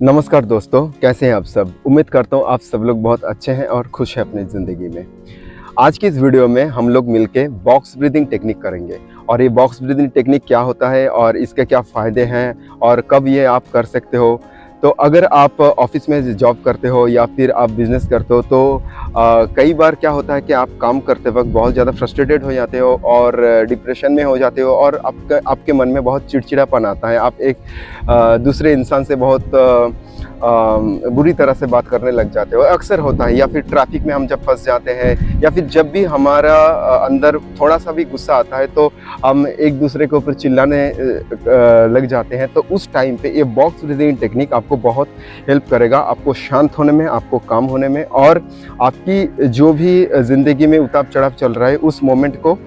नमस्कार दोस्तों, कैसे हैं आप सब। उम्मीद करता हूँ आप सब लोग बहुत अच्छे हैं और खुश हैं अपनी ज़िंदगी में। आज की इस वीडियो में हम लोग मिलके बॉक्स ब्रीदिंग टेक्निक करेंगे और ये बॉक्स ब्रीदिंग टेक्निक क्या होता है और इसके क्या फ़ायदे हैं और कब ये आप कर सकते हो। तो अगर आप ऑफिस में जॉब करते हो या फिर आप बिज़नेस करते हो तो कई बार क्या होता है कि आप काम करते वक्त बहुत ज़्यादा फ्रस्ट्रेटेड हो जाते हो और डिप्रेशन में हो जाते हो और आपके मन में बहुत चिड़चिड़ापन आता है। आप एक दूसरे इंसान से बहुत बुरी तरह से बात करने लग जाते हो, अक्सर होता है। या फिर ट्रैफिक में हम जब फंस जाते हैं या फिर जब भी हमारा अंदर थोड़ा सा भी गुस्सा आता है तो हम एक दूसरे के ऊपर चिल्लाने लग जाते हैं। तो उस टाइम पे ये बॉक्स ब्रीदिंग टेक्निक आपको बहुत हेल्प करेगा, आपको शांत होने में, आपको काम होने में और आपकी जो भी ज़िंदगी में उतार चढ़ाव चल रहा है उस मोमेंट को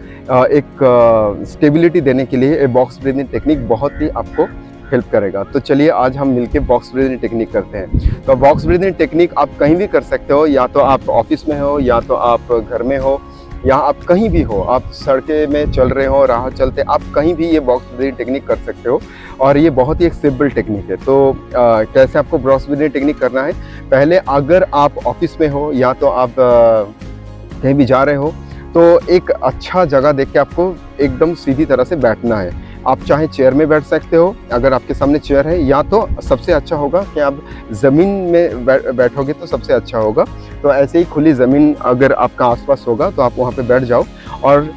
एक स्टेबिलिटी देने के लिए ये बॉक्स ब्रीदिंग टेक्निक बहुत ही आपको हेल्प करेगा। तो चलिए आज हम मिलके बॉक्स ब्रीदिंग टेक्निक करते हैं। तो बॉक्स ब्रीदिंग टेक्निक आप कहीं भी कर सकते हो, या तो आप ऑफिस में हो या तो आप घर में हो या आप कहीं भी हो, आप सड़कें में चल रहे हो, राह चलते, आप कहीं भी ये बॉक्स ब्रीदिंग टेक्निक कर सकते हो और ये बहुत ही एक सिंपल टेक्निक है। तो कैसे आपको बॉक्स ब्रीदिंग टेक्निक करना है, पहले अगर आप ऑफिस में हो या तो आप कहीं भी जा रहे हो तो एक अच्छा जगह देख के आपको एकदम सीधी तरह से बैठना है। आप चाहे चेयर में बैठ सकते हो अगर आपके सामने चेयर है, या तो सबसे अच्छा होगा कि आप ज़मीन में बैठोगे तो सबसे अच्छा होगा। तो ऐसे ही खुली ज़मीन अगर आपका आसपास होगा तो आप वहाँ पे बैठ जाओ और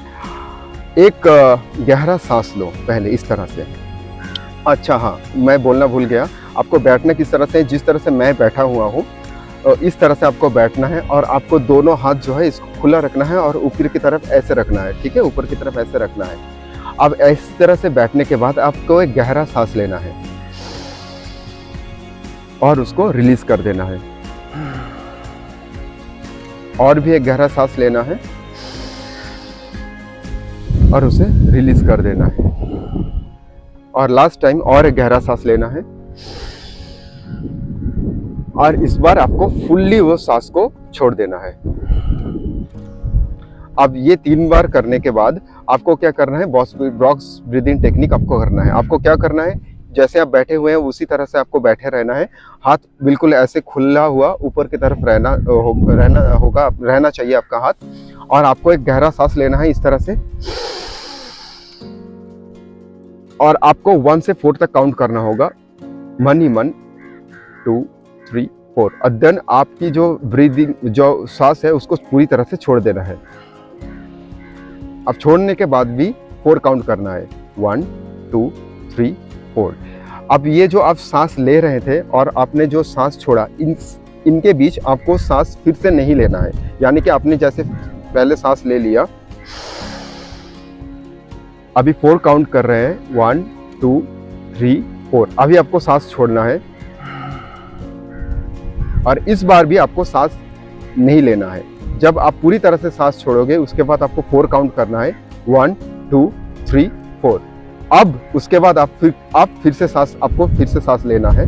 एक गहरा सांस लो पहले इस तरह से। अच्छा हाँ, मैं बोलना भूल गया, आपको बैठना किस तरह से, जिस तरह से मैं बैठा हुआ हूँ इस तरह से आपको बैठना है और आपको दोनों हाथ जो है इसको खुला रखना है और ऊपर की तरफ ऐसे रखना है, ठीक है, ऊपर की तरफ ऐसे रखना है। अब इस तरह से बैठने के बाद आपको एक गहरा सांस लेना है और उसको रिलीज कर देना है, और भी एक गहरा सांस लेना है और उसे रिलीज कर देना है, और लास्ट टाइम और एक गहरा सांस लेना है और इस बार आपको फुल्ली वो सांस को छोड़ देना है। अब ये 3 बार करने के बाद आपको क्या करना है, बॉक्स ब्रीदिंग टेक्निक आपको करना है। आपको क्या करना है, जैसे आप बैठे हुए हैं उसी तरह से आपको बैठे रहना है। हाथ बिल्कुल ऐसे खुला हुआ ऊपर की तरफ रहना चाहिए आपका हाथ, और आपको एक गहरा सांस लेना है इस तरह से और आपको 1 से 4 तक काउंट करना होगा, मन ही मन, 2 3 4, और देन आपकी जो ब्रीदिंग जो सांस है उसको पूरी तरह से छोड़ देना है। अब छोड़ने के बाद भी 4 काउंट करना है, 1 2 3 4। अब ये जो आप सांस ले रहे थे और आपने जो सांस छोड़ा, इनके बीच आपको सांस फिर से नहीं लेना है। यानी कि आपने जैसे पहले सांस ले लिया, अभी 4 काउंट कर रहे हैं, 1 2 3 4। अभी आपको सांस छोड़ना है और इस बार भी आपको सांस नहीं लेना है। जब आप पूरी तरह से सांस छोड़ोगे उसके बाद आपको 4 काउंट करना है, 1 2 3 4। अब उसके बाद आप फिर से सांस लेना है,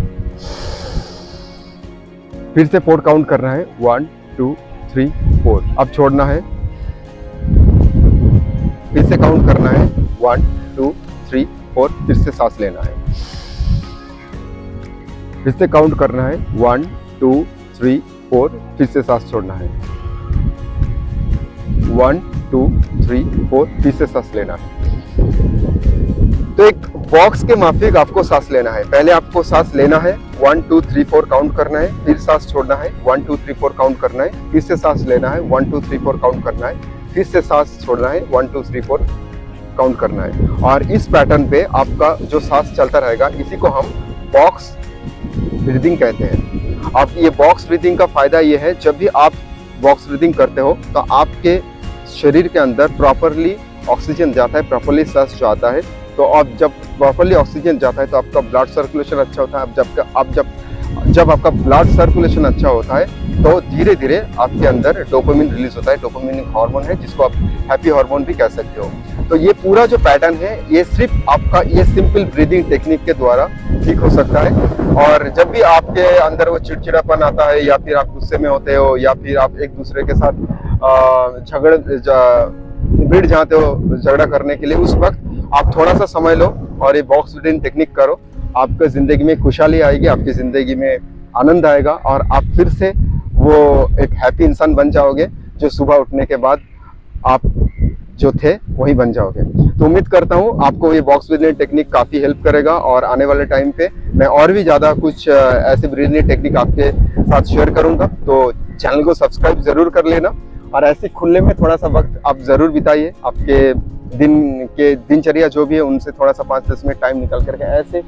फिर से 4 काउंट करना है, 1 2 3 4। अब छोड़ना है, फिर से काउंट करना है, 1 2 3 4। फिर से सांस लेना है, फिर से काउंट करना है, 1 2 3 4। फिर से सांस छोड़ना है, 1 2 3 4। फिर से सांस लेना है। तो एक बॉक्स के माफिक आपको सांस लेना है। पहले आपको सांस लेना है, 1 2 3 4 काउंट करना है, फिर सांस छोड़ना है, 1 2 3 4 काउंट करना है, फिर से सांस लेना है, 1 2 3 4 काउंट करना है, फिर से सांस छोड़ना है, 1 2 3 4 काउंट करना है। और इस पैटर्न पे आपका जो सांस चलता रहेगा, इसी को हम बॉक्स ब्रीदिंग कहते हैं। आप ये बॉक्स ब्रीदिंग का फायदा ये है, जब भी आप बॉक्स ब्रीदिंग करते हो तो आपके शरीर के अंदर प्रॉपरली ऑक्सीजन जाता है, प्रॉपरली सांस जो आता है। तो अब जब प्रॉपरली ऑक्सीजन जाता है तो आपका ब्लड सर्कुलेशन अच्छा होता है। जब आपका ब्लड सर्कुलेशन अच्छा होता है तो धीरे धीरे आपके अंदर डोपामिन रिलीज होता है। डोपामिन हार्मोन है जिसको आप हैप्पी हार्मोन भी कह सकते हो। तो ये पूरा जो पैटर्न है ये सिर्फ आपका ये सिंपल ब्रीदिंग टेक्निक के द्वारा ठीक हो सकता है। और जब भी आपके अंदर वो चिड़चिड़ापन आता है या फिर आप गुस्से में होते हो या फिर आप एक दूसरे के साथ भिड़ जाते हो झगड़ा करने के लिए, उस वक्त आप थोड़ा सा समय लो और ये बॉक्स ब्रीदिंग टेक्निक करो आपका ज़िंदगी में खुशहाली आएगी, आपकी ज़िंदगी में आनंद आएगा और आप फिर से वो एक हैप्पी इंसान बन जाओगे जो सुबह उठने के बाद आप जो थे वही बन जाओगे। तो उम्मीद करता हूँ आपको ये बॉक्स ब्रीदिंग टेक्निक काफ़ी हेल्प करेगा और आने वाले टाइम पे मैं और भी ज़्यादा कुछ ऐसे ब्रीदिंग टेक्निक आपके साथ शेयर करूँगा। तो चैनल को सब्सक्राइब ज़रूर कर लेना और ऐसे खुले में थोड़ा सा वक्त आप ज़रूर बिताइए। आपके दिन के दिनचर्या जो भी है उनसे थोड़ा सा 5-10 मिनट टाइम निकल करके ऐसे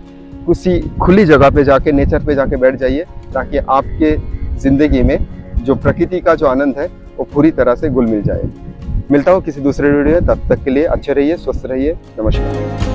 किसी खुली जगह पे जाके, नेचर पे जाके बैठ जाइए, ताकि आपके ज़िंदगी में जो प्रकृति का जो आनंद है वो पूरी तरह से घुल मिल जाए। मिलता हूँ किसी दूसरे वीडियो में, तब तक के लिए अच्छे रहिए, स्वस्थ रहिए, नमस्कार।